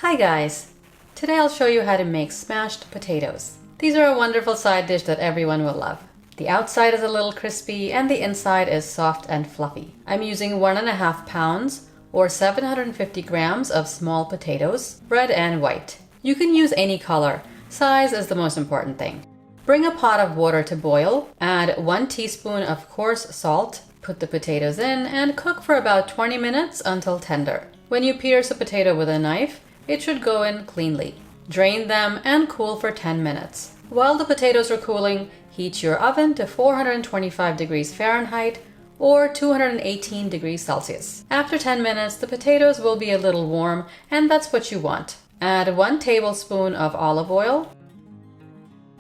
Hi guys! Today I'll show you how to make smashed potatoes. These are a wonderful side dish that everyone will love. The outside is a little crispy and the inside is soft and fluffy. I'm using 1.5 pounds or 750 grams of small potatoes, red and white. You can use any color. Size is the most important thing. Bring a pot of water to boil, add 1 teaspoon of coarse salt, put the potatoes in and cook for about 20 minutes until tender. When you pierce a potato with a knife, it should go in cleanly. Drain them and cool for 10 minutes. While the potatoes are cooling, heat your oven to 425 degrees Fahrenheit or 218 degrees Celsius. After 10 minutes, the potatoes will be a little warm, and that's what you want. Add 1 tablespoon of olive oil,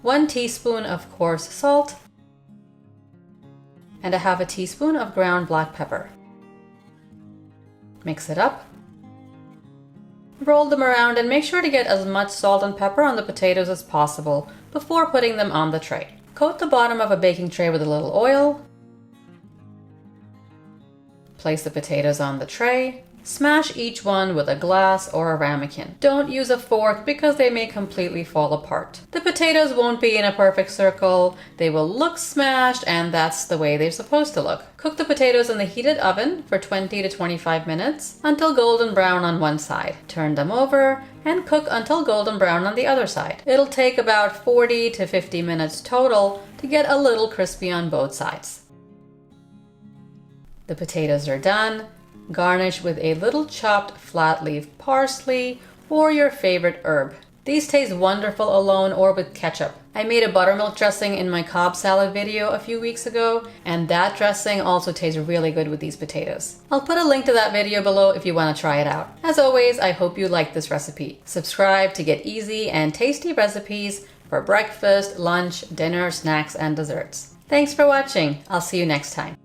1 teaspoon of coarse salt, and 1/2 teaspoon of ground black pepper. Mix it up. Roll them around and make sure to get as much salt and pepper on the potatoes as possible before putting them on the tray. Coat the bottom of a baking tray with a little oil. Place the potatoes on the tray. Smash each one with a glass or a ramekin. Don't use a fork because they may completely fall apart. The potatoes won't be in a perfect circle. They will look smashed, and that's the way they're supposed to look. Cook the potatoes in the heated oven for 20 to 25 minutes until golden brown on one side. Turn them over and cook until golden brown on the other side. It'll take about 40 to 50 minutes total to get a little crispy on both sides. The potatoes are done. Garnish with a little chopped flat leaf parsley or your favorite herb. These taste wonderful alone or with ketchup. I made a buttermilk dressing in my Cobb salad video a few weeks ago, and that dressing also tastes really good with these potatoes. I'll put a link to that video below if you want to try it out. As always, I hope you like this recipe. Subscribe to get easy and tasty recipes for breakfast, lunch, dinner, snacks, and desserts. Thanks for watching. I'll see you next time.